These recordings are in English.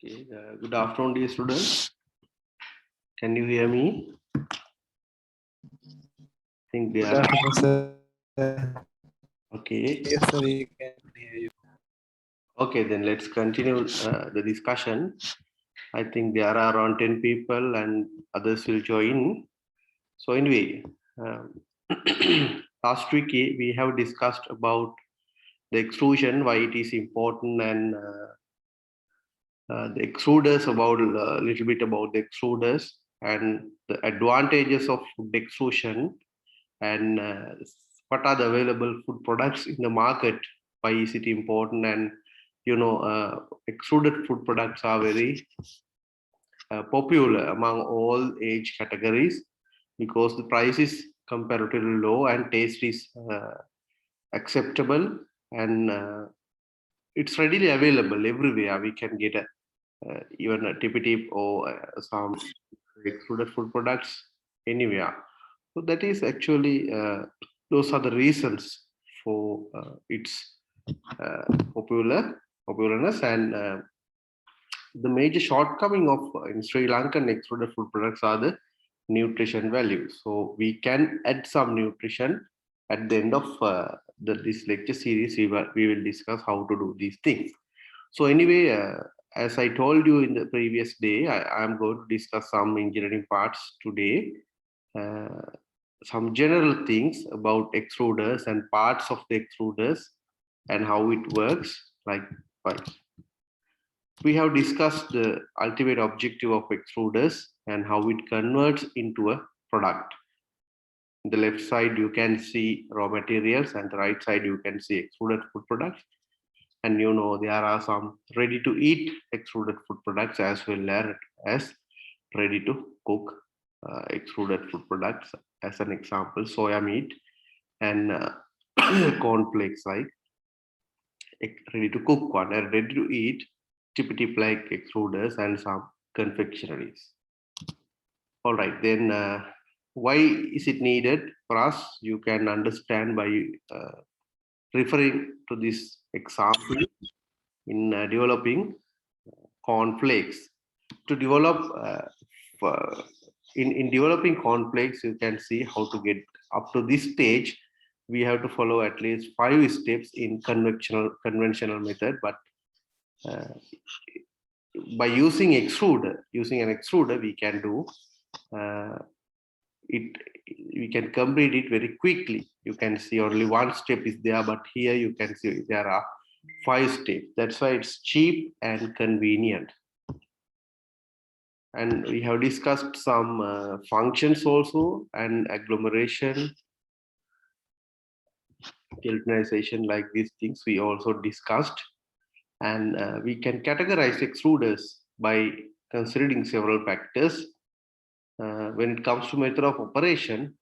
Okay, good afternoon, dear students. Can you hear me? I think they Good are. afternoon, sir. Okay. Yes, sir, we can hear you. Okay, then let's continue the discussion. I think there are around 10 people and others will join. So anyway, um, last week we have discussed about the extrusion, why it is important, and the extruders, about a little bit about the extruders and the advantages of food extrusion, and what are the available food products in the market, why is it important, and extruded food products are very popular among all age categories because the price is comparatively low and taste is acceptable, and it's readily available everywhere. We can get even a tippy tip or some extruded food products anywhere. So that is actually those are the reasons for its popularness, and the major shortcoming of in Sri Lankan extruded food products are the nutrition value. So we can add some nutrition at the end of this lecture series. We will discuss how to do these things. So anyway, as I told you in the previous day, I am going to discuss some engineering parts today. Uh, some general things about extruders and parts of the extruders and how it works. Like we have discussed the ultimate objective of extruders and how it converts into a product. On the left side, you can see raw materials, and the right side, you can see extruded food products. And there are some ready to eat extruded food products as well as ready to cook extruded food products. As an example, soya meat and cornflakes, like ready to cook one and ready to eat tip like extruders and some confectionaries. All right, then why is it needed for us? You can understand by referring to this example in developing cornflakes. To develop in developing cornflakes, you can see how to get up to this stage. We have to follow at least 5 steps in conventional method, but uh, by using using an extruder, we can do uh, it. We can complete it very quickly. You can see only one step is there, but here you can see there are 5 steps. That's why it's cheap and convenient. And we have discussed some functions also, and agglomeration, gelatinization, like these things we also discussed. And we can categorize extruders by considering several factors. When it comes to method of operation,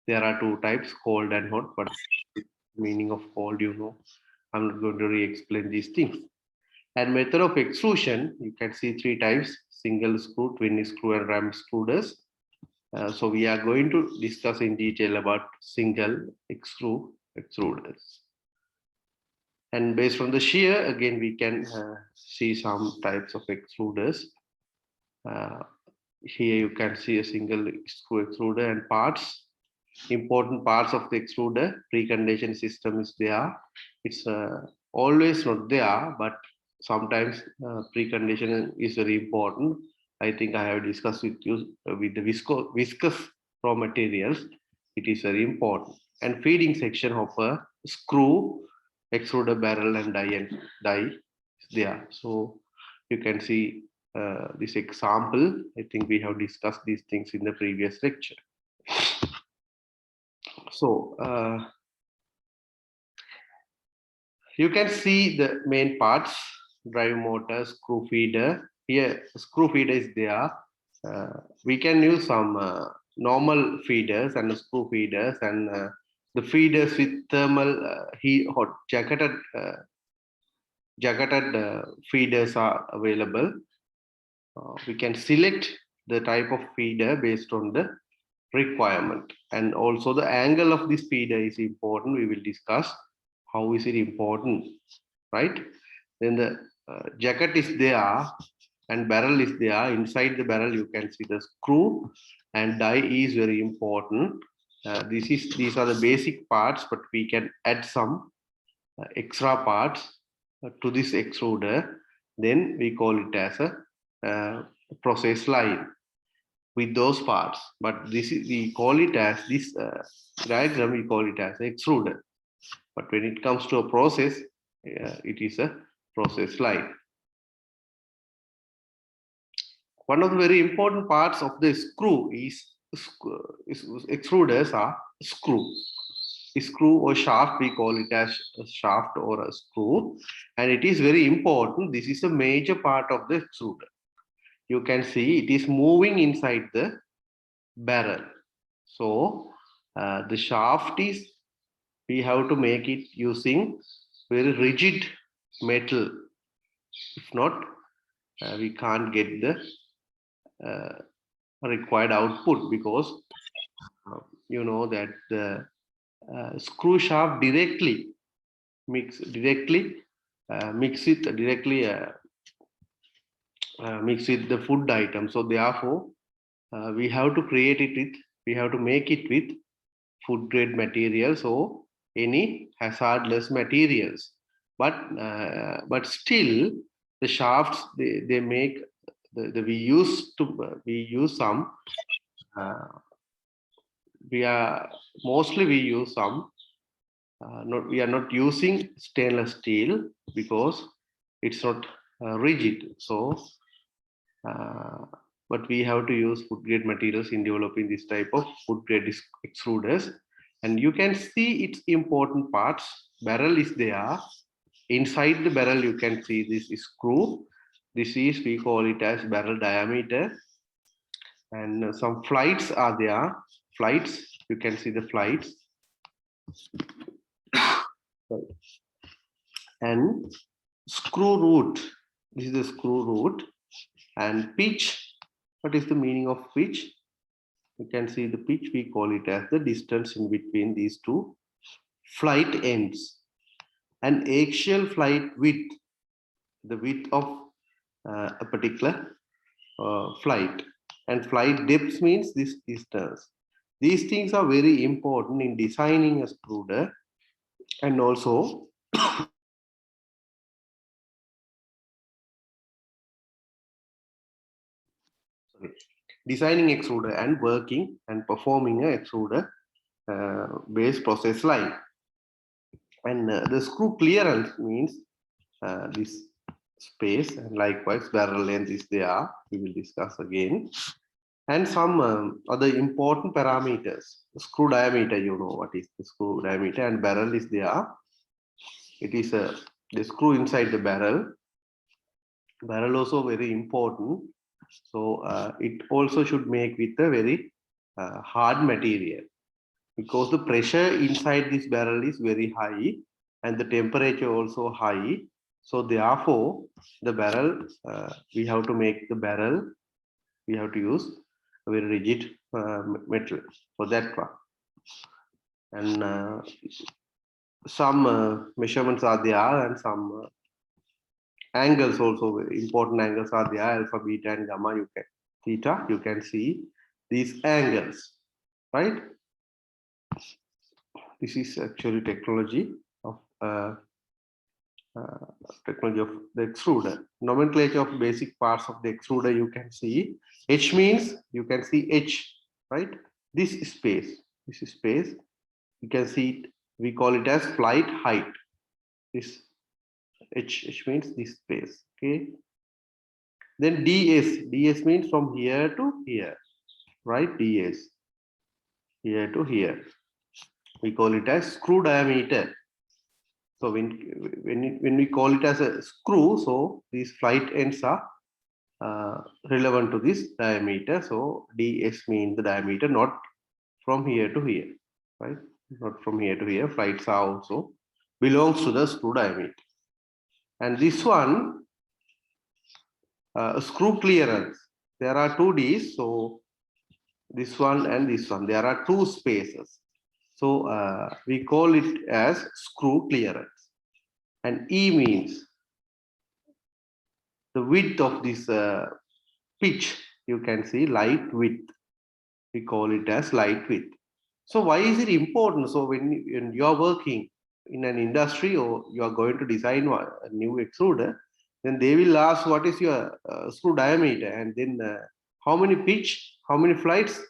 there are 2 types, cold and hot, but meaning of cold, I'm not going to re-explain these things. And method of extrusion, you can see 3 types: single screw, twin screw, and ram extruders. So we are going to discuss in detail about single extruders. And based on the shear, again, we can see some types of extruders. Uh, Here you can see a single screw extruder and parts. Important parts of the extruder, precondition system is there. It's always not there, but sometimes precondition is very important. I think I have discussed with you with the viscous raw materials. It is very important. And feeding section of a screw, extruder barrel, and die is there. So you can see this example. I think we have discussed these things in the previous lecture. So you can see the main parts: drive motor, screw feeder. Here, screw feeder is there. We can use some normal feeders and screw feeders, and the feeders with thermal heat hot jacketed feeders are available. We can select the type of feeder based on the requirement, and also the angle of this feeder is important. We will discuss how is it important, right? Then the jacket is there and barrel is there. Inside the barrel, you can see the screw, and die is very important. These are the basic parts, but we can add some extra parts to this extruder. Then we call it as a process line with those parts. But this is, we call it as this diagram, we call it as extruder. But when it comes to a process, it is a process line. One of the very important parts of the screw is extruders are screw. Screw or shaft, we call it as a shaft or a screw, and it is very important. This is a major part of the extruder. You can see it is moving inside the barrel. So the shaft is, we have to make it using very rigid metal. If not, we can't get the required output, because you know that the screw shaft directly mix with the food item. So therefore, we have to make it with food grade materials or any hazardless materials. But still, the shafts they make we use some. We use some. We are not using stainless steel because it's not rigid. So, but we have to use food grade materials in developing this type of food grade extruders. And you can see its important parts. Barrel is there. Inside the barrel, you can see this screw. This is, we call it as barrel diameter. And some flights are there. Flights, you can see the flights. And screw root, this is the screw root. And pitch, what is the meaning of pitch? You can see the pitch, we call it as the distance in between these two flight ends. And axial flight width, the width of a particular flight. And flight depth means this distance. These things are very important in designing a extruder, and also designing extruder and working and performing a extruder based process line. And the screw clearance means this space, and likewise barrel length is there. We will discuss again. And some other important parameters. Screw diameter, you know what is the screw diameter, and barrel is there. It is the screw inside the barrel. Barrel also very important. So it also should make with a very hard material, because the pressure inside this barrel is very high and the temperature also high. So therefore, the barrel, we have to make the barrel, we have to use a very rigid metal for that one. And some measurements are there, and some angles also, important angles are there, alpha, beta, and gamma, theta, you can see these angles, right? This is actually technology of the extruder. Nomenclature of basic parts of the extruder, you can see. H means, you can see H, right? This space, you can see it, we call it as flight height. This H means this space, okay? Then DS means from here to here, right? DS, here to here. We call it as screw diameter. So when we call it as a screw, so these flight ends are relevant to this diameter. So DS means the diameter, not from here to here, right? Not from here to here. Flights are also belongs to the screw diameter. And this one, screw clearance. There are two Ds, so this one and this one. There are two spaces. So we call it as screw clearance. And E means the width of this pitch, you can see light width. We call it as light width. So why is it important? So when you are working in an industry or you are going to design a new extruder, then they will ask what is your screw diameter, and then how many pitch, how many flights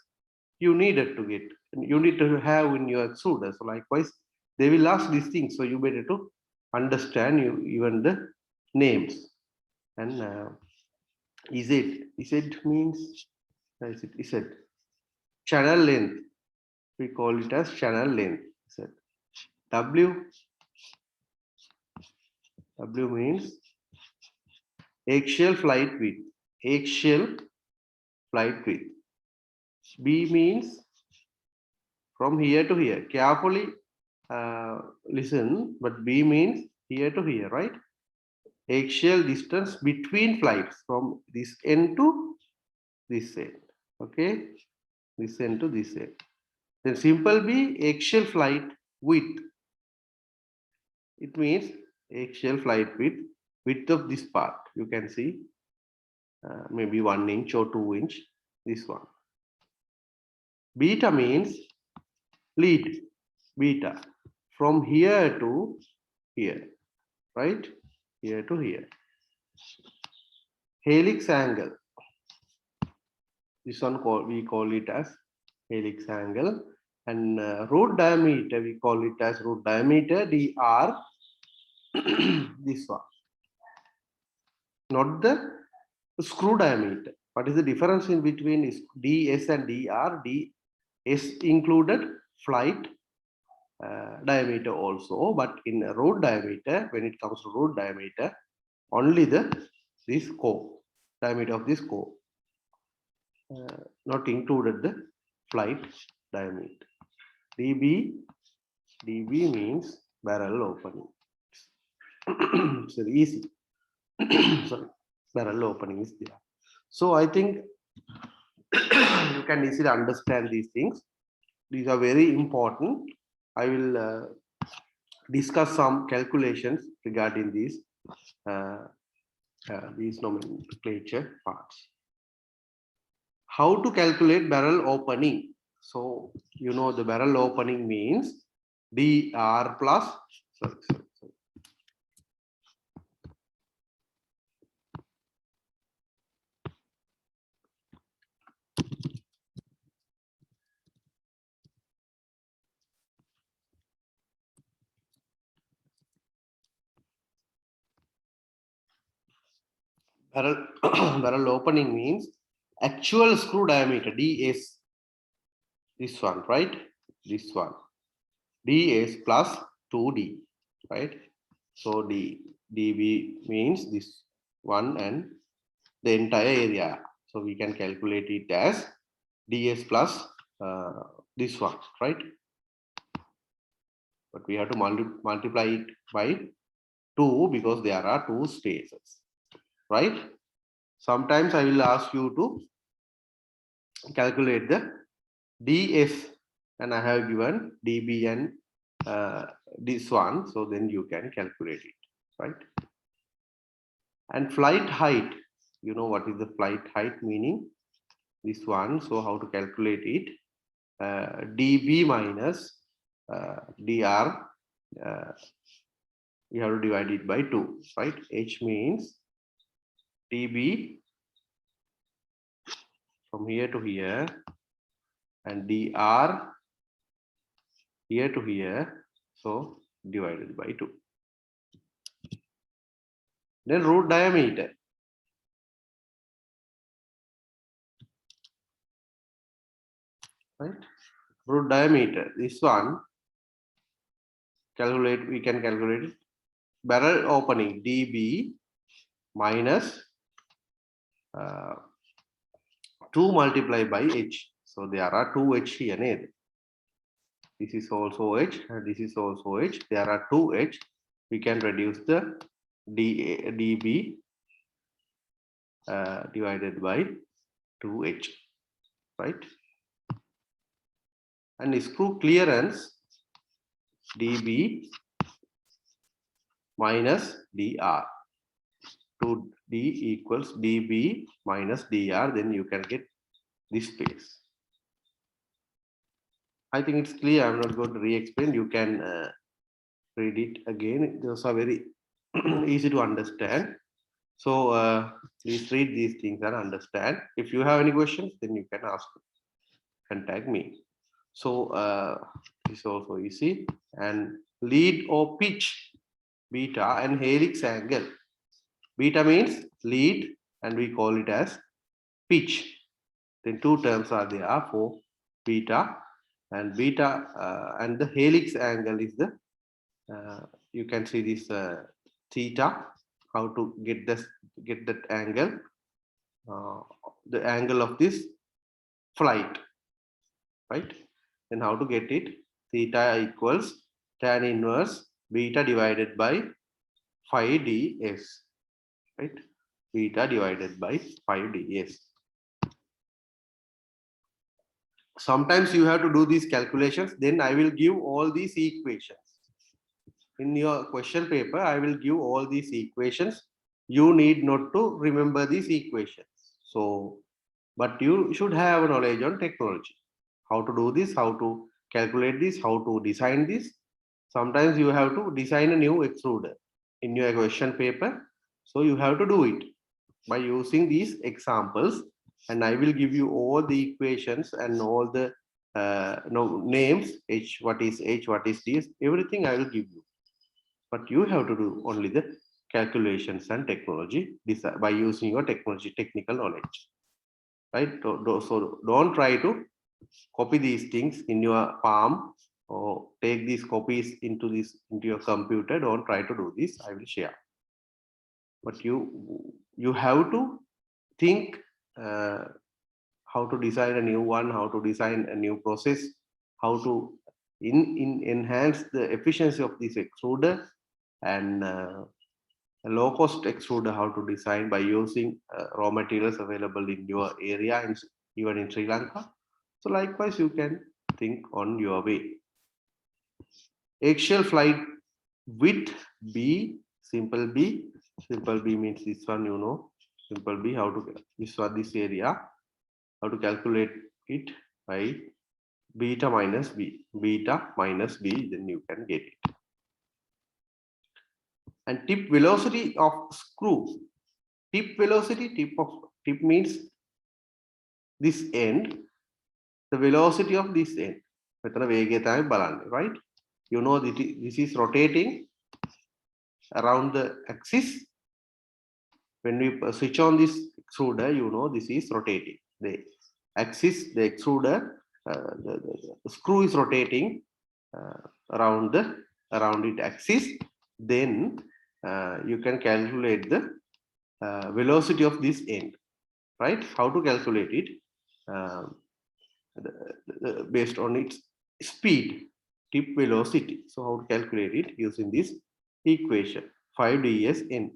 you needed to get, you need to have in your extruder. So likewise, they will ask these things. So you better to understand even the names. And Z means is it channel length. We call it as channel length. W means axial flight width. Axial flight width. B means from here to here. Carefully listen, but B means here to here, right? Axial distance between flights from this end to this end. Okay, this end to this end. Then simple B, axial flight width. It means axial flight width of this part. You can see maybe 1 inch or 2 inch. This one. Beta means lead. Beta from here to here, right? Here to here. Helix angle. This one we call it as helix angle. And root diameter, we call it as root diameter, dr. This one. Not the screw diameter. What is the difference in between ds and dr? ds included flight diameter also, but in a root diameter, when it comes to root diameter, only this core, diameter of this core, not included the flight diameter. db means barrel opening. It's very easy. Sorry, barrel opening is there. So I think you can easily understand these things. These are very important. I will discuss some calculations regarding these nomenclature parts. How to calculate barrel opening? So you know the barrel opening means dr plus barrel opening means actual screw diameter, ds. This one, right? This one. ds plus 2d, right? So db means this one and the entire area. So we can calculate it as ds plus this one, right? But we have to multiply it by 2 because there are 2 spaces, right? Sometimes I will ask you to calculate the ds, and I have given db and this one, so then you can calculate it, right? And flight height, you know what is the flight height meaning? This one. So how to calculate it? db minus dr, we have to divide it by 2, right? H means db from here to here and dr here to here, so divided by 2. Then root diameter. Right? Root diameter. This one we can calculate it. Barrel opening db minus 2 multiplied by h. So there are 2 h here. This is also h and this is also h. There are 2 h. We can reduce the db divided by 2h, right? And screw clearance db minus dr. 2D equals dB minus dr, then you can get this space. I think it's clear. I'm not going to re-explain. You can read it again. Those are very easy to understand. So please read these things and understand. If you have any questions, then you can ask, contact me. So this is also easy. And lead or pitch, beta, and helix angle. Beta means lead, and we call it as pitch. Then two terms are there for beta, and and the helix angle is the you can see this theta. How to get that angle? The angle of this flight, right? Then how to get it? Theta equals tan inverse beta divided by phi ds, right? Beta divided by phi ds. Sometimes you have to do these calculations. Then I will give all these equations in your question paper. I will give all these equations. You need not to remember these equations. So, but you should have knowledge on technology, how to do this, how to calculate this, how to design this. Sometimes you have to design a new extruder in your question paper. So you have to do it by using these examples, and I will give you all the equations and all the names, h, what is this, everything I will give you. But you have to do only the calculations and technology by using your technical knowledge, right? So don't try to copy these things in your palm or take these copies into your computer. Don't try to do this. I will share. But you have to think how to design a new one, how to design a new process, how to enhance the efficiency of this extruder, and a low cost extruder, how to design by using raw materials available in your area and even in Sri Lanka. So likewise, you can think on your way. Eggshell flight width B, simple B. Simple B means this one, you know. Simple B, how to this area, how to calculate it by beta minus B. Beta minus B, then you can get it. And tip velocity of screw. Tip velocity, tip means this end, the velocity of this end. Right? You know this is rotating around the axis. When we switch on this extruder, you know this is rotating. The axis, the extruder, the screw is rotating around its axis. Then you can calculate the velocity of this end, right? How to calculate it? Based on its speed, tip velocity. So how to calculate it using this equation, 5ds(n).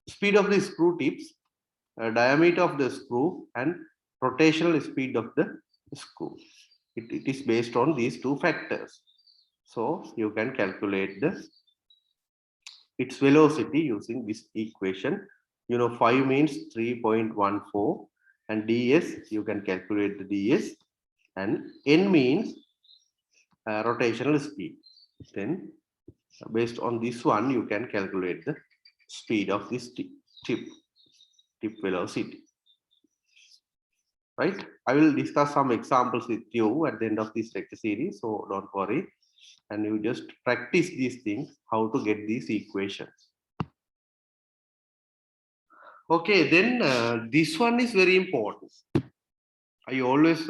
Speed of the screw tips, diameter of the screw, and rotational speed of the screw. It is based on these two factors. So you can calculate its velocity using this equation. You know, 5 means 3.14, and ds, you can calculate the ds, and n means rotational speed. Then based on this one, you can calculate the speed of this tip velocity, right? I will discuss some examples with you at the end of this lecture series, so don't worry, and you just practice these things, how to get these equations. Okay, then this one is very important. I always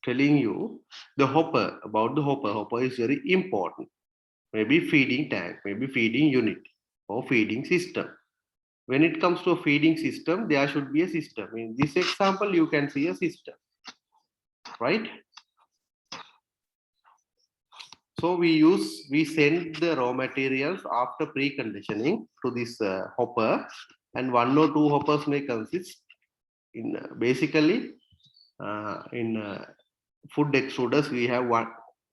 telling you the hopper, about the hopper. Hopper is very important. Maybe feeding tank, maybe feeding unit, or feeding system. When it comes to a feeding system, there should be a system. In this example, you can see a system, right? So we send the raw materials after pre-conditioning to this hopper, and 1 or 2 hoppers may consist in basically in food extruders we have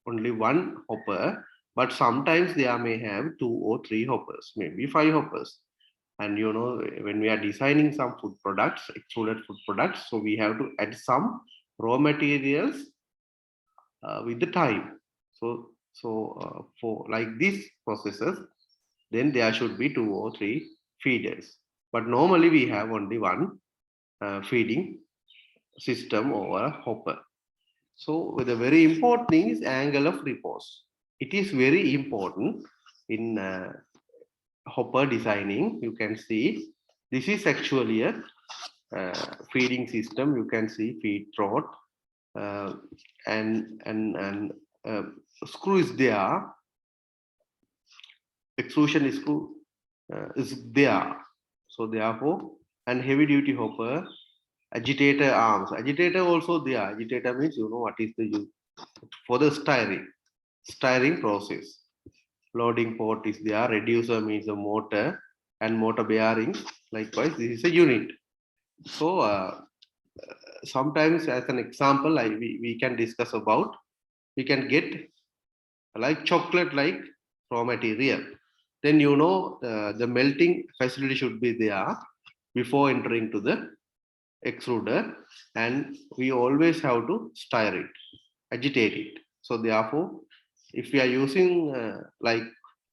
only one hopper, but sometimes there may have 2 or 3 hoppers, maybe 5 hoppers. And you know, when we are designing some food products, extruded food products, so we have to add some raw materials with the time. So for like these processes, then there should be 2 or 3 feeders. But normally we have only one feeding system or a hopper. So the very important thing is angle of repose. It is very important in hopper designing. You can see this is actually a feeding system. You can see feed throat uh, and screw is there. Extrusion screw is there. So therefore, and heavy duty hopper, agitator arms. Agitator also there. Agitator means you know what is the use for the stirring process. Loading port is there. Reducer means a motor and motor bearings. Likewise, this is a unit. So sometimes as an example, we can discuss about, we can get like chocolate like raw material. Then you know the melting facility should be there before entering to the extruder, and we always have to stir it, agitate it. So therefore, if we are using like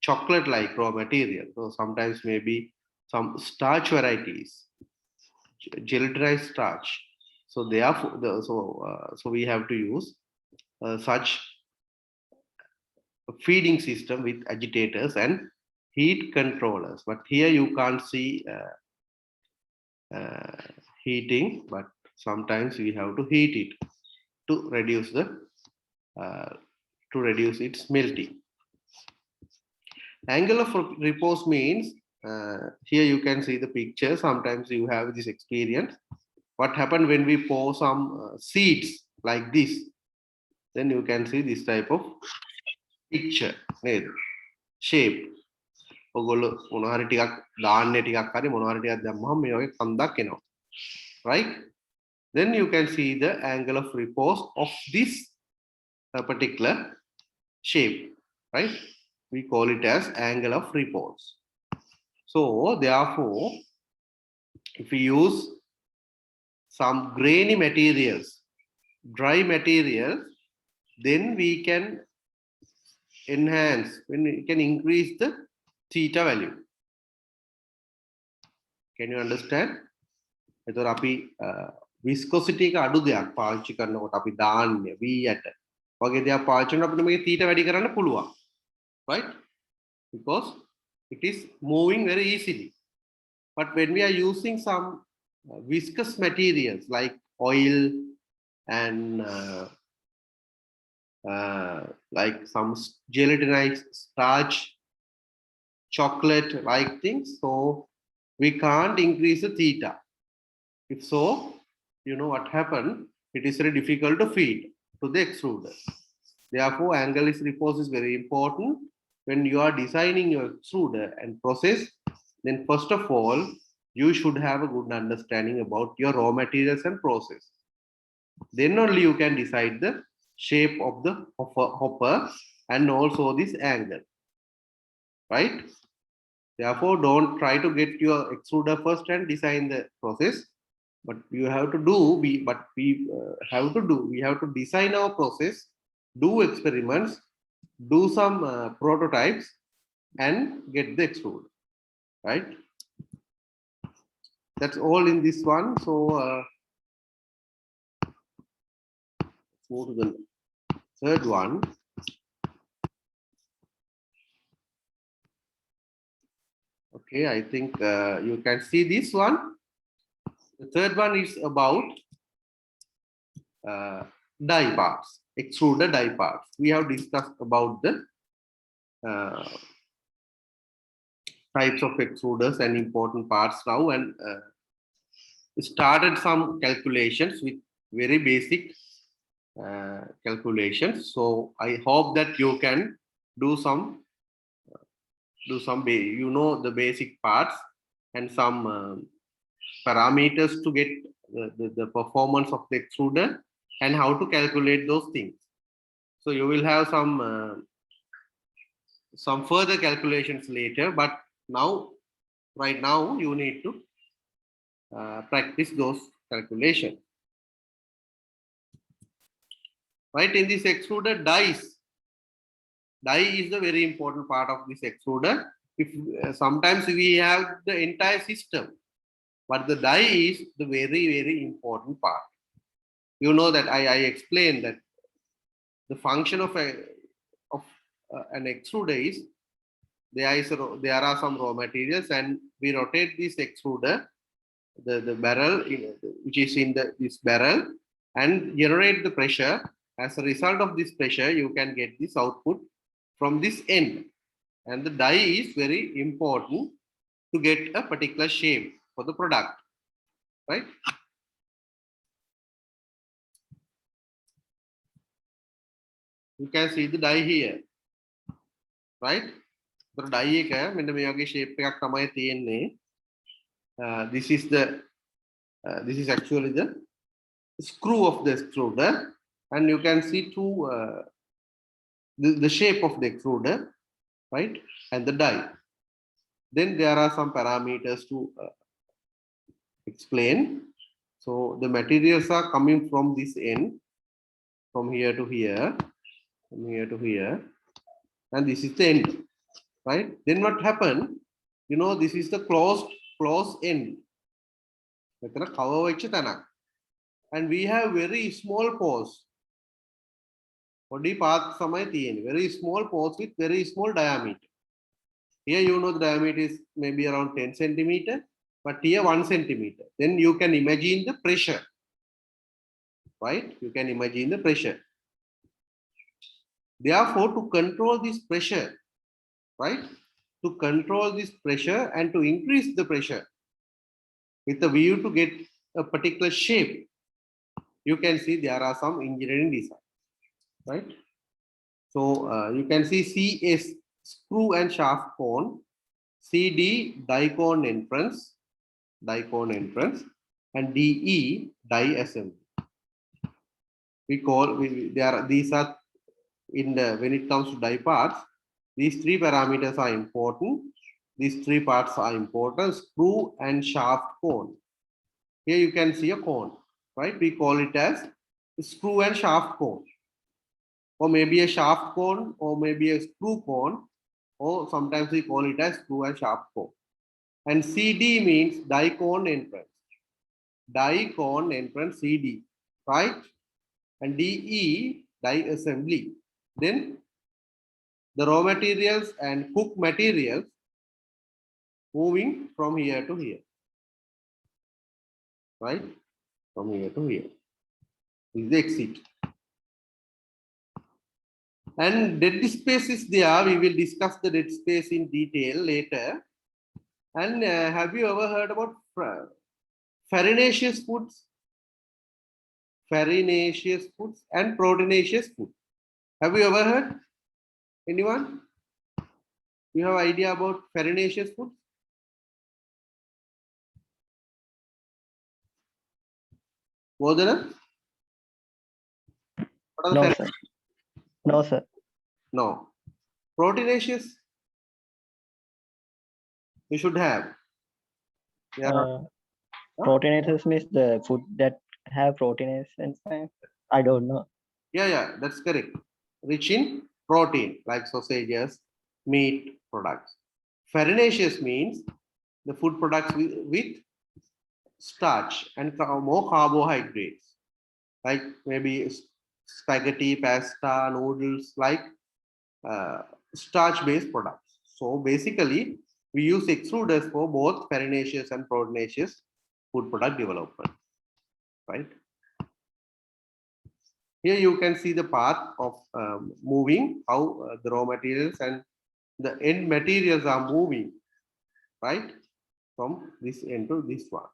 chocolate like raw material, so sometimes maybe some starch varieties, gelatinized starch. So therefore, so we have to use such a feeding system with agitators and heat controllers. But here you can't see heating, but sometimes we have to heat it to reduce the uh, to reduce its melting. Angle of repose means here you can see the picture. Sometimes you have this experience. What happened when we pour some seeds like this? Then you can see this type of picture, shape. ඔගොල්ලෝ මොනවා හරි ටිකක් ධාන්‍ය ටිකක් හරි මොනවා හරි ටිකක් දැම්මම මේ වගේ කන්දක් එනවා. Right? Then you can see the angle of repose of this particular shape, right? We call it as angle of repose. So therefore, if we use some grainy materials, dry materials, then we can enhance, when we can increase the theta value. Can you understand? එතකොට අපි viscosity එක අඩු දෙයක් පාවිච්චි කරනකොට අපි දාන්නේ V යට වගේ දෙයක් පාවිච්චි කරනකොට අපිට මේකේ theta වැඩි කරන්න පුළුවන්, right? Because it is moving very easily. But when we are using some viscous materials like oil and like some gelatinized starch, chocolate like things, so we can't increase the theta. If so, you know what happened, it is very difficult to feed to the extruder. Therefore, angle of repose is very important when you are designing your extruder and process. Then first of all, you should have a good understanding about your raw materials and process. Then only you can decide the shape of the hopper and also this angle, right? Therefore, don't try to get your extruder first and design the process. But you have to do, we have to design our process, do experiments, do some prototypes, and get the extruder, right? That's all in this one. So let's move to the third one. Okay, I think you can see this one. The third one is about die parts, extruder die parts. We have discussed about the types of extruders and important parts now, and started some calculations with very basic calculations. So I hope that you can do some you know the basic parts and some parameters to get the performance of the extruder and how to calculate those things. So you will have some further calculations later, but now right now you need to practice those calculations. Right, in this extruder, die is the very important part of this extruder. If sometimes we have the entire system, but the die is the very important part. You know that I explained that the function of an extruder is there are some raw materials, and we rotate this extruder, the barrel which is in this barrel, and generate the pressure. As a result of this pressure, you can get this output from this end, and the die is very important to get a particular shape for the product, right? You can see the die here, right? The die එක මෙන්න මේ වගේ shape එකක් තමයි තියෙන්නේ. This is actually the screw of the extruder, and you can see the shape of the extruder, right, and the die. Then there are some parameters to explain. So the materials are coming from this end, from here to here, from here to here, and this is the end, right? Then what happened? You know, this is the closed end. And we have very small pores. Body path very small pores with very small diameter. Here you know the diameter is maybe around 10 centimeter, but here 1 centimeter. Then you can imagine the pressure, right? You can imagine the pressure. Therefore, to control this pressure, right? To control this pressure and to increase the pressure with a view to get a particular shape, you can see there are some engineering design, right? So you can see CS, screw and shaft cone, CD, die cone entrance, and DE, die assembly. These are when it comes to die parts, these three parameters are important. These three parts are important: screw and shaft cone. Here you can see a cone, right? We call it as screw and shaft cone, or maybe a shaft cone, or maybe a screw cone, or sometimes we call it as screw and shaft cone. And CD means die cone entrance. Die cone entrance, CD, right? And DE, die assembly. Then the raw materials and cook materials moving from here to here, right? From here to here. This is the exit. And dead space is there. We will discuss the dead space in detail later. And have you ever heard about farinaceous foods? Farinaceous foods and proteinaceous food. Have you ever heard? Anyone? You have idea about farinaceous foods? Bodhana? No, sir. No, sir. No. Proteinaceous? You should have. Yeah. Proteinaceous means the food that have proteins inside. I don't know. Yeah, that's correct. Rich in protein, like sausages, meat products. Farinaceous means the food products with starch and more carbohydrates, like maybe spaghetti, pasta, noodles, like starch-based products. So basically, we use extruders for both farinaceous and proteinaceous food product development, right? Here you can see the path of moving, how the raw materials and the end materials are moving, right, from this end to this one.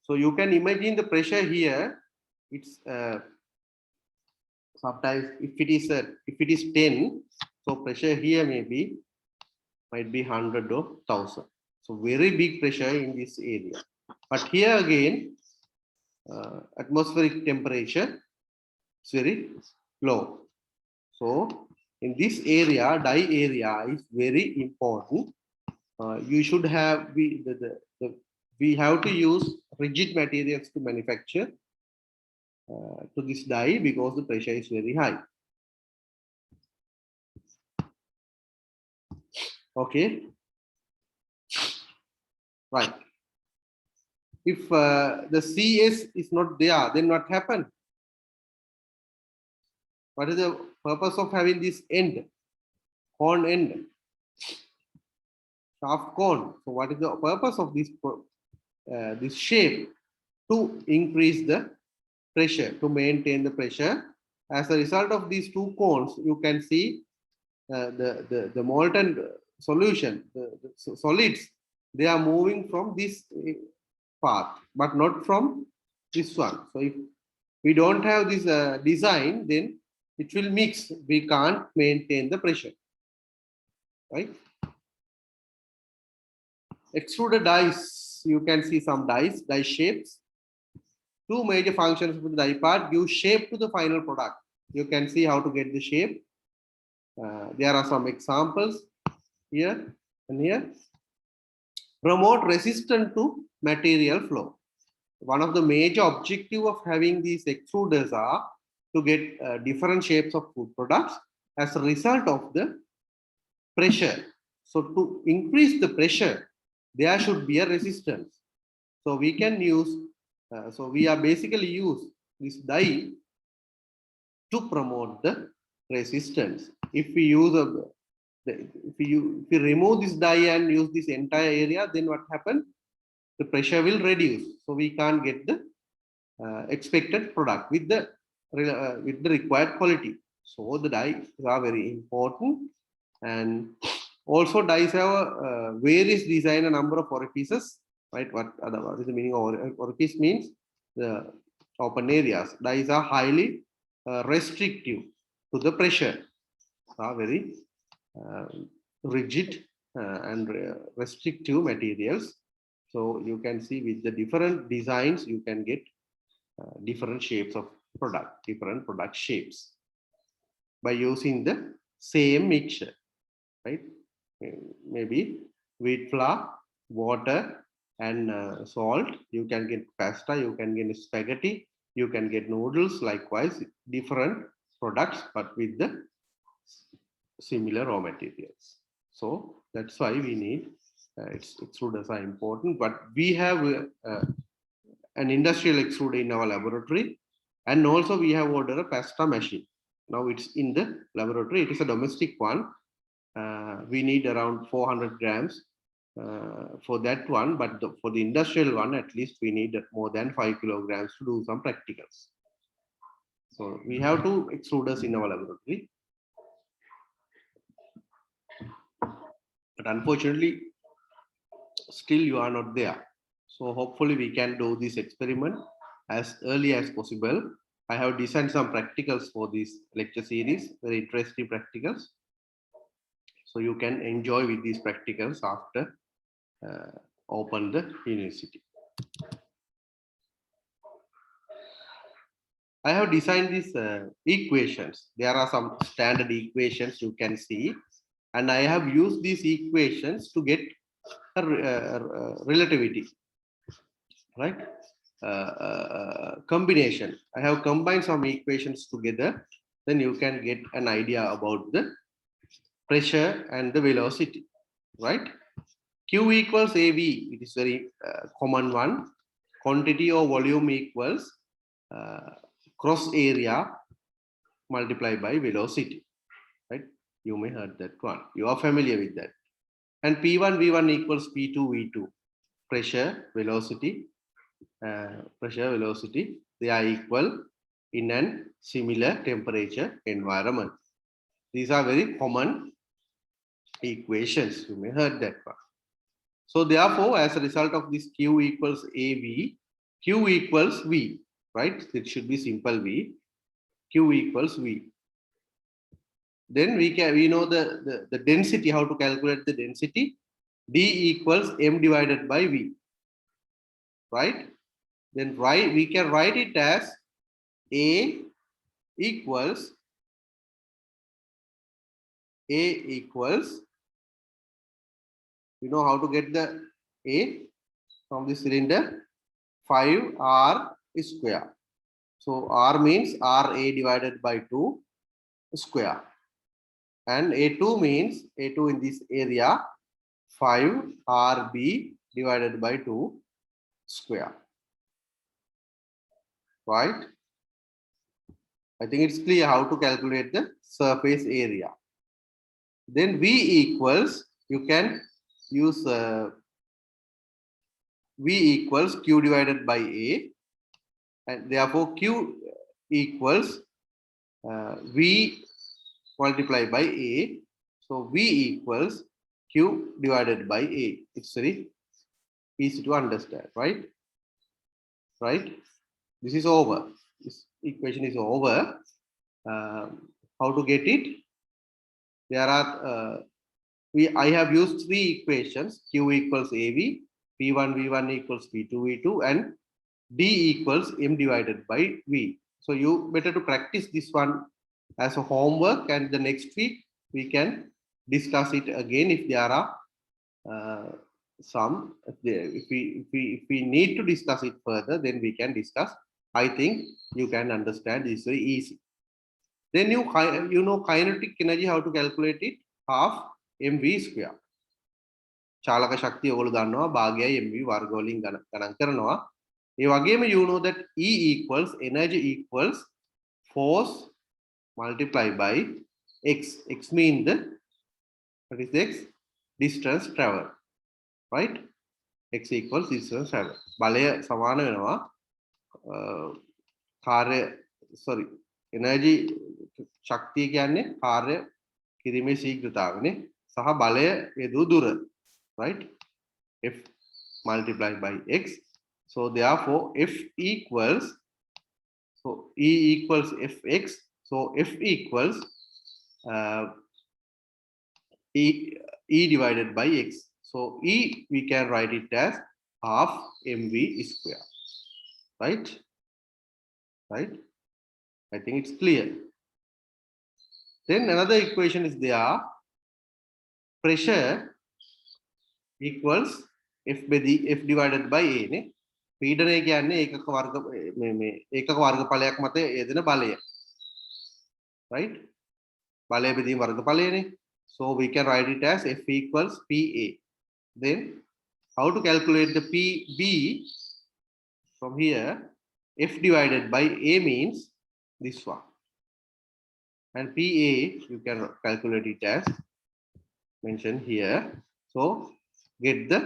So you can imagine the pressure here. It's sometimes if it is 10, so pressure here might be 100 or 1000. So very big pressure in this area. But here again, atmospheric temperature is very low. So in this area, die area is very important. you should have we have to use rigid materials to manufacture to this die because the pressure is very high. Okay, right. If the CS is not there, then what happens? What is the purpose of having this end, cone end, shaft cone? So what is the purpose of this shape? To increase the pressure, to maintain the pressure. As a result of these two cones, you can see the molten solution, the solids, they are moving from this path, but not from this one. So if we don't have this design, then it will mix. We can't maintain the pressure, right? Extruded dies, you can see some dies, die shapes. Two major functions of the die part give shape to the final product. You can see how to get the shape. There are some examples here and here. Promote resistance to material flow. One of the major objective of having these extruders are to get different shapes of food products as a result of the pressure. So to increase the pressure, there should be a resistance. So we can use, so we are basically use this die to promote the resistance. If we use if we remove this die and use this entire area, then what happens? The pressure will reduce, so we can't get the expected product with the required quality. So the dies are very important, and also dies have various design, a number of orifices, right? What is the meaning of orifice? Means the open areas. Dies are highly restrictive to the pressure, are very rigid and restrictive materials. So you can see with the different designs, you can get different shapes of product, different product shapes by using the same mixture, right? Maybe wheat flour, water, and salt. You can get pasta, you can get spaghetti, you can get noodles, likewise, different products, but with the similar raw materials. So that's why we need extruders are important, but we have an industrial extruder in our laboratory, and also we have ordered a pasta machine. Now it's in the laboratory. It is a domestic one. We need around 400 grams for that one, but for the industrial one, at least we need more than 5 kilograms to do some practicals. So we have two extruders in our laboratory. But unfortunately, still you are not there. So hopefully we can do this experiment as early as possible. I have designed some practicals for this lecture series, very interesting practicals. So you can enjoy with these practicals after open the university. I have designed these equations. There are some standard equations you can see, and I have used these equations to get a relativity, right? Combination. I have combined some equations together, then you can get an idea about the pressure and the velocity, right? Q equals AV, it is very common one. Quantity or volume equals cross area multiplied by velocity, right? You may heard that one. You are familiar with that. And P1 V1 equals P2 V2. Pressure, velocity, they are equal in an similar temperature environment. These are very common equations. You may heard that one. So therefore, as a result of this Q equals AV, Q equals V, right? It should be simple V. Q equals V. Then we know the density, how to calculate the density. D equals M divided by V, right? Then we can write it as A equals You know how to get the A from the cylinder? 5R square. So R means RA divided by 2 square. And A2 means A2 in this area 5RB divided by 2 square. Right? I think it's clear how to calculate the surface area. Then V equals, you can use V equals Q divided by A, and therefore Q equals V multiplied by A. So V equals Q divided by A. It's very easy to understand, right? Right? This is over. This equation is over. How to get it? There are I have used 3 equations. Q equals AV, P1 V1 equals P2 V2, and D equals M divided by V. So you better to practice this one as a homework, and the next week we can discuss it again if there are some. If we need to discuss it further, then we can discuss. I think you can understand this very easy. Then you know kinetic energy, how to calculate it? Half mv square. චාලක ශක්තිය ඔයගොල්ලෝ දන්නවා භාගයයි mv වර්ග වලින් ගණන් කරනවා. ඒ වගේම you know that E equals energy equals force multiplied by x. X means the what is x? Distance travel, right? X equals distance travel. බලය සමාන වෙනවා කාර්ය energy ශක්තිය කියන්නේ කාර්ය කිරීමේ ශීඝ්‍රතාවනේ සහ බලය යෙදූ දුර, right? F multiplied by x. So therefore F equals, so E equals Fx. So F equals E divided by x. So E we can write it as half mv square, right? Right? I think it's clear. Then another equation is there. Pressure equals F divided by A. Ne? පීඩනය කියන්නේ ඒකක වර්ගඵලයක් මත යෙදෙන බලය. Right? බලය බෙදීම වර්ගඵලයනේ. So we can write it as F equals PA. Then how to calculate the PB? From here, F divided by A means this one. And PA, you can calculate it as mentioned here. So get this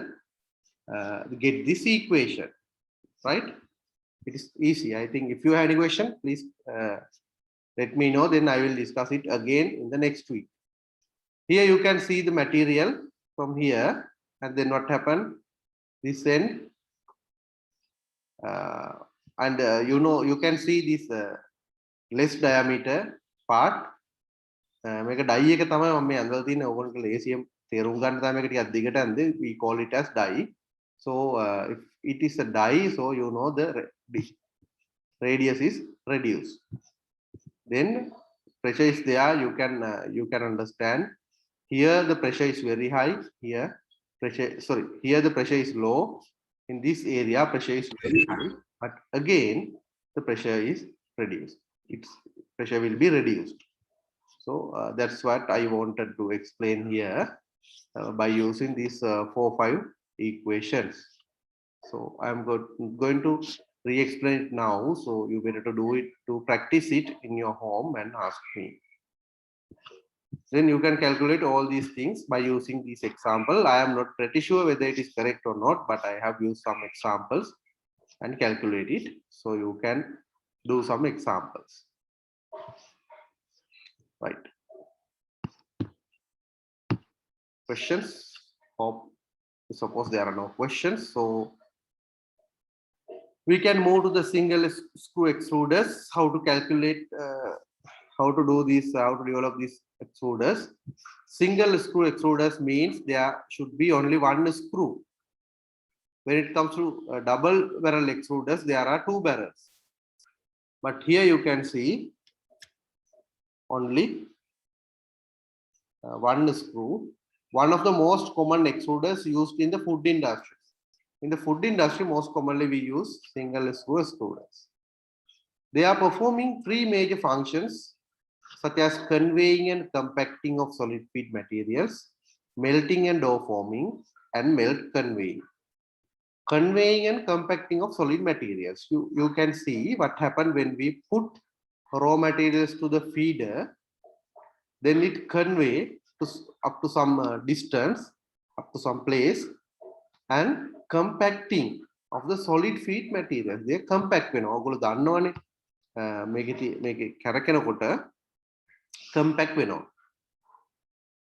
equation, right? It is easy. I think if you have any question, please let me know. Then I will discuss it again in the next week. Here you can see the material from here, and then what happened? This end, and you know you can see this less diameter part. මේක dye එක තමයි මම මේ අඳලා තියෙන්නේ. ඕගොල්ලෝ ලේසියෙන් තේරුම් ගන්න තමයි මේක ටිකක් දිගට අඳේ. We call it as die. So if it is a die, so you know the radius is reduced. Then pressure is there. You can understand. Here the pressure is very high. Here the pressure is low. In this area pressure is very high, but again the pressure is reduced. Its pressure will be reduced. So that's what I wanted to explain here by using these 4-5 equations. So I'm going to re-explain it now. So you better to do it, to practice it in your home and ask me. Then you can calculate all these things by using this example. I am not pretty sure whether it is correct or not, but I have used some examples and calculate it. So you can do some examples. Right. Questions? Hope, suppose there are no questions. So we can move to the single screw extruders. How to calculate, how to do this, how to develop these extruders. Single screw extruders means there should be only one screw. When it comes to double barrel extruders, there are 2 barrels. But here you can see only one screw. one of the most common extruders used in the food industry. In the food industry, most commonly we use single screw extruders. They are performing three major functions such as conveying and compacting of solid feed materials, melting and dough forming, and melt conveying. Conveying and compacting of solid materials. You can see what happened when we put raw materials to the feeder, then it convey to up to some distance, up to some place, and compacting of the solid feed materials. They compact වෙනවා. ඔයගොල්ලෝ දන්නවනේ මේකේ කැරකෙනකොට compact වෙනවා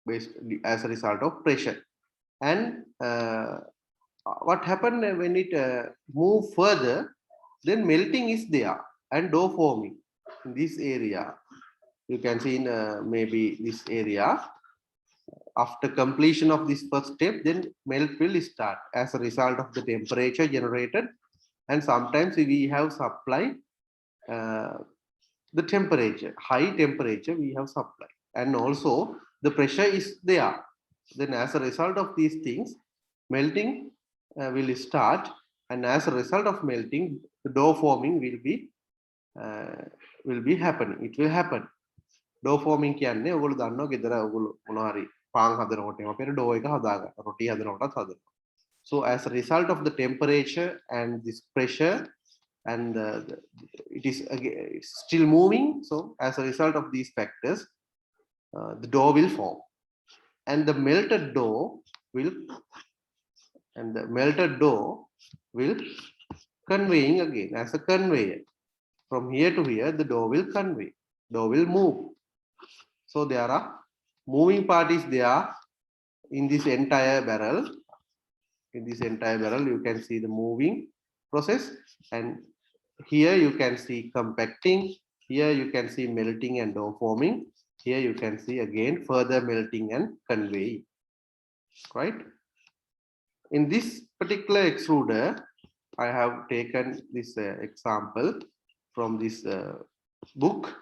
based as a result of pressure. And what happened when it move further, then melting is there and dough forming in this area. You can see in maybe this area. After completion of this first step, then melt will start as a result of the temperature generated, and sometimes we have supply the temperature, high temperature we have supply, and also the pressure is there. Then as a result of these things, melting will start, and as a result of melting, the dough forming will be happening. It will happen. Dough forming කියන්නේ ඔයගොල්ලෝ දන්නවා ගෙදර ඔයගොල්ලෝ මොනවා හරි පාන් හදනකොට එම අපේ dough එක හදාගන්න. රොටි හදනකොටත් හදනවා. So as a result of the temperature and this pressure, and it is it's still moving. So as a result of these factors, the dough will form, and the melted dough will conveying again as a conveyor. From here to here, the dough will convey. Dough will move. So there are moving parties there in this entire barrel. In this entire barrel, you can see the moving process, and here you can see compacting. Here you can see melting and dough forming. Here you can see again further melting and conveying. Right? In this particular extruder, I have taken this example from this book.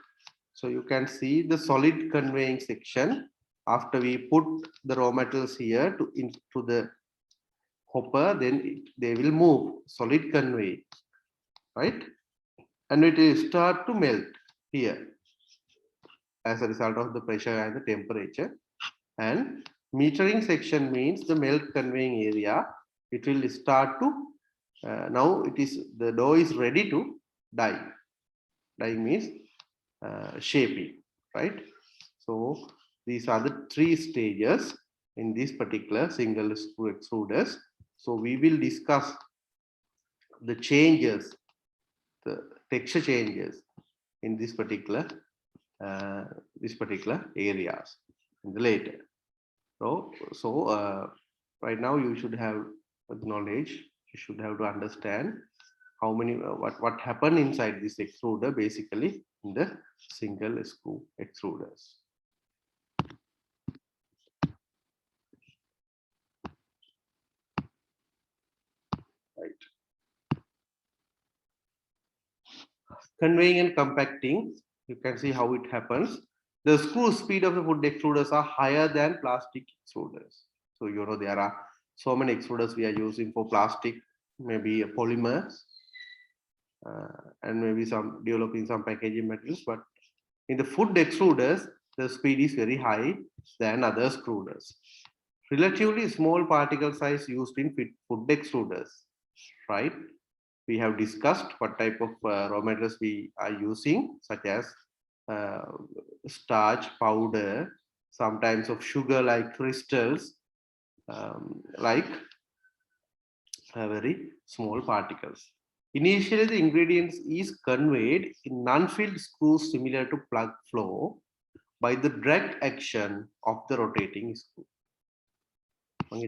So you can see the solid conveying section. After we put the raw materials here into the hopper, then they will move, solid convey, right? And it will start to melt here as a result of the pressure and the temperature. And metering section means the melt conveying area. It will start to now the dough is ready to die. Die means shaping, right? So these are the three stages in this particular single screw extruders. So we will discuss the changes, the texture changes in this particular areas in the later. So right now you should have knowledge. You should have to understand how many what happened inside this extruder basically in the single screw extruders. Right. Conveying and compacting, you can see how it happens. The screw speed of the food extruders are higher than plastic extruders. So you know there are so many extruders we are using for plastic, maybe polymers, and maybe some developing some packaging materials. But in the food extruders, the speed is very high than other extruders. Relatively small particle size used in food extruders, right? We have discussed what type of raw materials we are using, such as starch, powder, sometimes of sugar like crystals, like very small particles. Initially, the ingredients is conveyed in non-filled screws similar to plug flow by the direct action of the rotating screw. I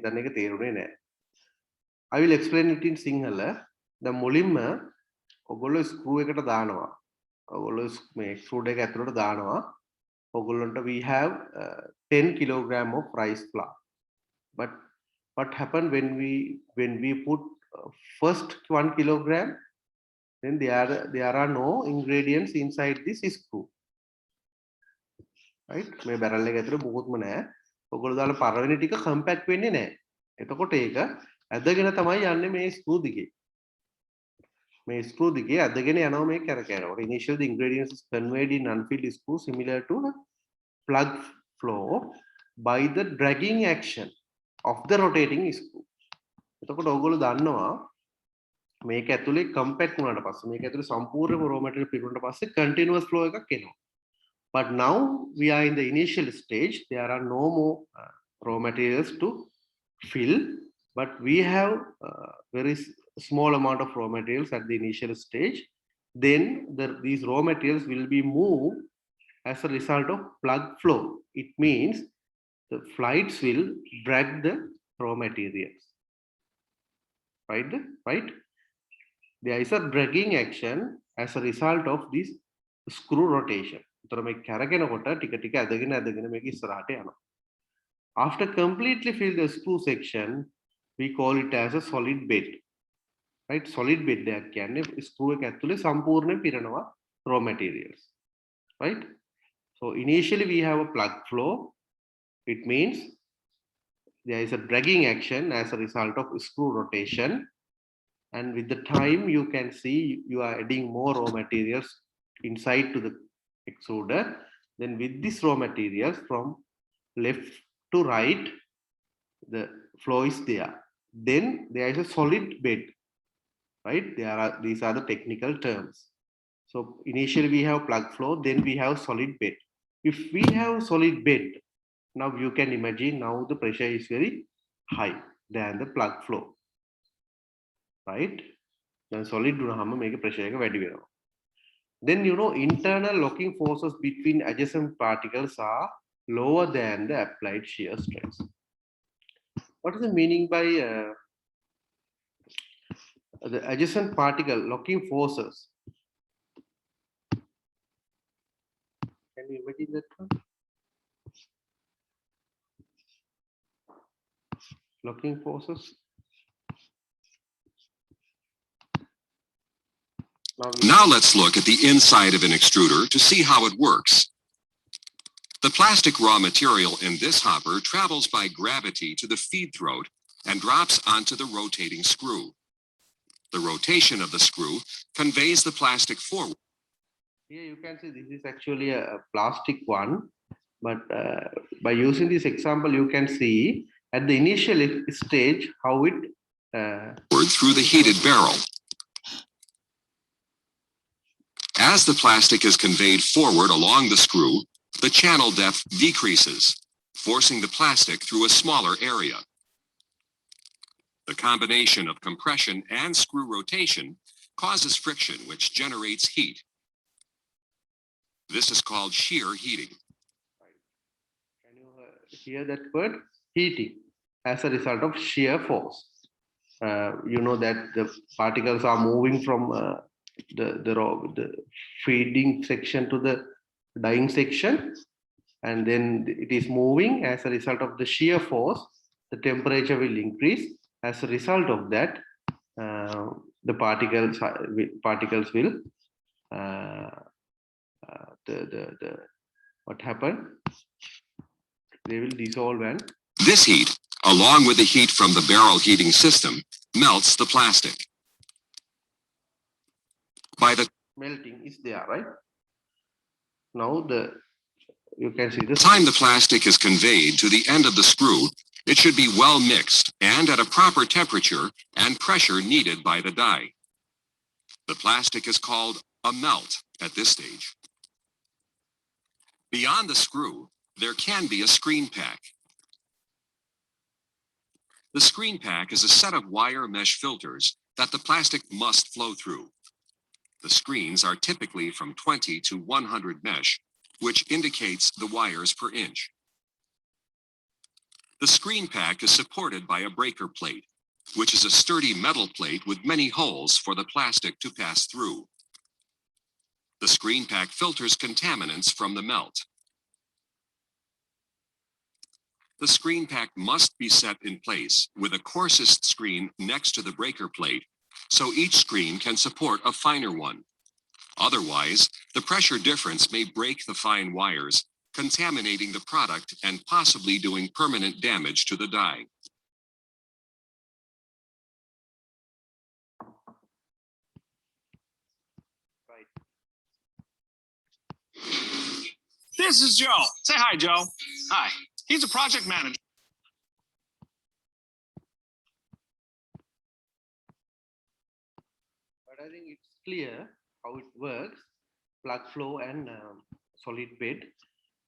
will explain it in Sinhala. The මුලින්ම ඔගොල්ලෝ screw එකට දානවා. ඔගොල්ලෝ මේ extruder එක ඇතුළට දානවා. ඔගොල්ලන්ට we have 10 kilogram of rice flour. But what happened when we put first 1 kilogram, then there are no ingredients inside this screw, right? මේ barrel එක ඇතුළේ මොකුත්ම නැහැ. ඔගොල්ලෝ දාලා පළවෙනි ටික කම්පැක්ට් වෙන්නේ නැහැ. එතකොට ඒක ඇදගෙන තමයි යන්නේ මේ ස්ක්‍රූ දිගේ. මේ ස්ක්‍රූ දිගේ ඇදගෙන යනවා මේ කැරකෙනකොට. Initially the ingredients is conveyed in unfilled screw similar to a plug flow by the dragging action of the rotating screw. එතකොට ඔයගොල්ලෝ දන්නවා මේක ඇතුලේ කම්පැක්ට් වුණාට පස්සේ මේක ඇතුලේ සම්පූර්ණම raw material පිරුණාට පස්සේ continuous flow එකක් එනවා. But now we are in the initial stage. There are no more raw materials to fill, but we have very small amount of raw materials at the initial stage. Then these raw materials will be moved as a result of plug flow. It means the flights will drag the raw materials. Right? There is a dragging action as a result of this screw rotation. After completely fill the screw section, we call it as a solid bed. Right? Solid bed screw raw materials. Right? So initially we have a plug flow. It means there is a dragging action as a result of screw rotation. And with the time you can see you are adding more raw materials inside to the extruder. Then with this raw materials from left to right, the flow is there. Then there is a solid bed, right? These are the technical terms. So initially we have plug flow, then we have solid bed. If we have solid bed, now you can imagine now the pressure is very high than the plug flow. Right? Then solid pressure. Then internal locking forces between adjacent particles are lower than the applied shear stress. What is the meaning by the adjacent particle locking forces? Can you imagine that one? Locking forces. Now let's look at the inside of an extruder to see how it works. The plastic raw material in this hopper travels by gravity to the feed throat and drops onto the rotating screw. The rotation of the screw conveys the plastic forward. Here you can see this is actually a plastic one, but by using this example you can see at the initial stage how it through the heated barrel. As the plastic is conveyed forward along the screw, the channel depth decreases, forcing the plastic through a smaller area. The combination of compression and screw rotation causes friction, which generates heat. This is called shear heating. Can you hear that word? Heating as a result of shear force. You know that the particles are moving from the feeding section to the dyeing section, and then it is moving. As a result of the shear force, the temperature will increase. As a result of that, the particles will what happened? They will dissolve, and this heat, along with the heat from the barrel heating system, melts the plastic. By the melting is there, right? Now you can see this. Time the plastic is conveyed to the end of the screw, it should be well mixed and at a proper temperature and pressure needed by the die. The plastic is called a melt at this stage. Beyond the screw, there can be a screen pack. The screen pack is a set of wire mesh filters that the plastic must flow through. The screens are typically from 20 to 100 mesh, which indicates the wires per inch. The screen pack is supported by a breaker plate, which is a sturdy metal plate with many holes for the plastic to pass through. The screen pack filters contaminants from the melt. The screen pack must be set in place with a coarsest screen next to the breaker plate, so each screen can support a finer one. Otherwise, the pressure difference may break the fine wires, contaminating the product and possibly doing permanent damage to the dye. This is Joe. Say hi, Joe. Hi. He's a project manager. But I think it's clear how it works, plug flow and solid bed.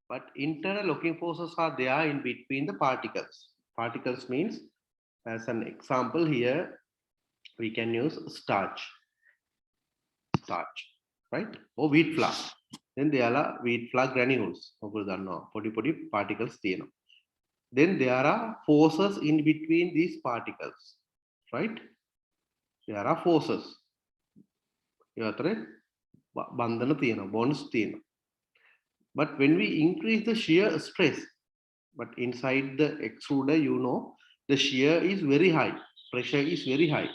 But internal locking forces are there in between the particles. Particles means, as an example here, we can use starch, right? Or wheat flour. Then there are wheat flour granules. Podi particles. Then there are forces in between these particles, right? There are forces. Bonds. But when we increase the shear stress, but inside the extruder, you know, the shear is very high, pressure is very high.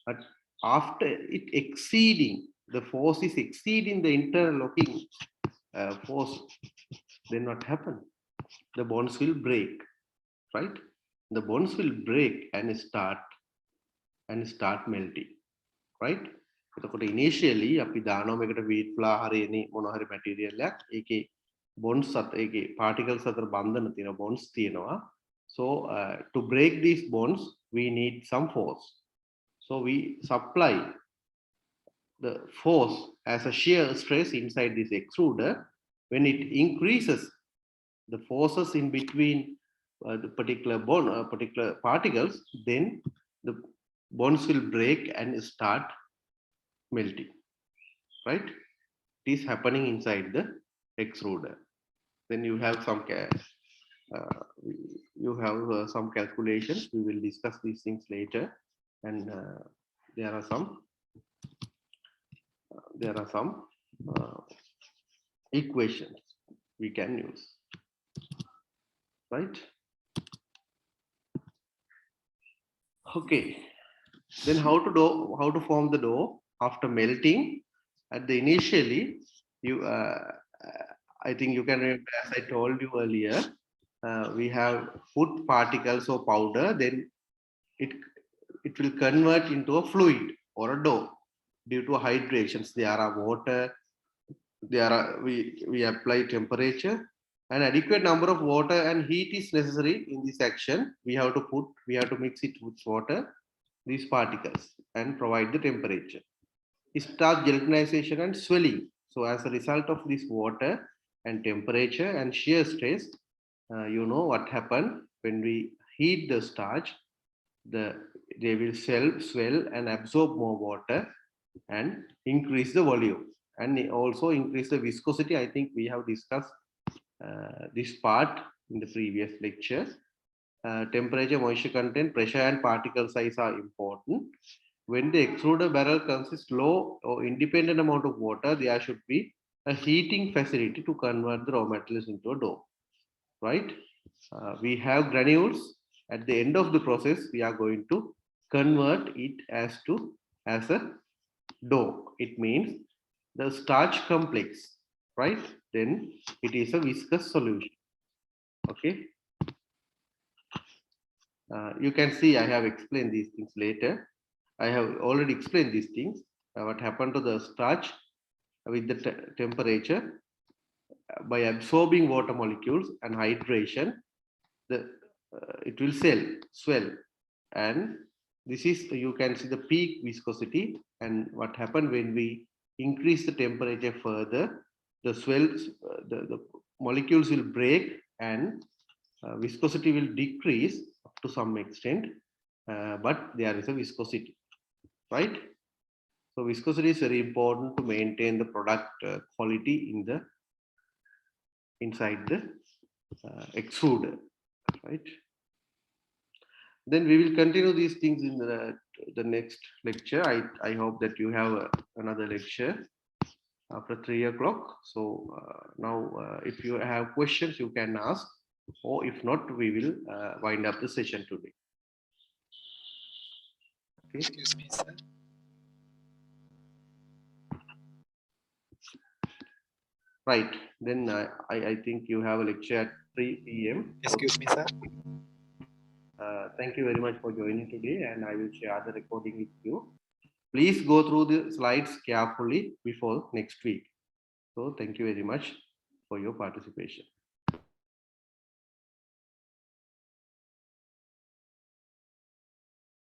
But after it exceeding, the force is exceeding the internal locking force, then what happen? The bonds will break, right? The bonds will break and start melting, right? එතකොට initially අපි දානවා මේකට wheat flour හරි එනි මොන හරි material එකක් ඒකේ bonds ඒකේ particles අතර බන්ධන තියෙනවා bonds තියෙනවා. So to break these bonds we need some force. So we supply the force as a shear stress inside this extruder. When it increases the forces in between the particular bond particular particles, then the bonds will break and start melting, right? It is happening inside the extruder. Then you have some some calculations. We will discuss these things later, and there are some equations we can use, right? Okay. Then how to form the dough after melting? At the initially, you I think you can remember, as I told you earlier, we have food particles or powder. Then it will convert into a fluid or a dough due to hydrations. There are water. There are we apply temperature. An adequate number of water and heat is necessary in this action. We have to mix it with water, these particles, and provide the temperature. It starts gelatinization and swelling. So as a result of this water and temperature and shear stress, you know what happened when we heat the starch, they will swell and absorb more water and increase the volume and also increase the viscosity. I think we have discussed this part in the previous lecture. Temperature, moisture content, pressure and particle size are important. When the extruder barrel consists low or independent amount of water, there should be a heating facility to convert the raw materials into a dough, right? We have granules. At the end of the process, we are going to convert it as a dough. It means the starch complex, right? Then it is a viscous solution. Okay. You can see I have explained these things later. I have already explained these things. What happened to the starch with the temperature by absorbing water molecules and hydration, it will swell, and this is, you can see the peak viscosity. And what happened when we increase the temperature further, the the molecules will break and viscosity will decrease up to some extent, but there is a viscosity, right? So viscosity is very important to maintain the product quality inside the extruder, right? Then we will continue these things in the next lecture. I hope that you have another lecture after 3 o'clock. So now if you have questions, you can ask, or if not, we will wind up the session today. Okay. Excuse me, sir. Right. Then I think you have a lecture at 3 p.m. Excuse me, sir. Thank you very much for joining today, and I will share the recording with you. Please go through the slides carefully before next week. So thank you very much for your participation.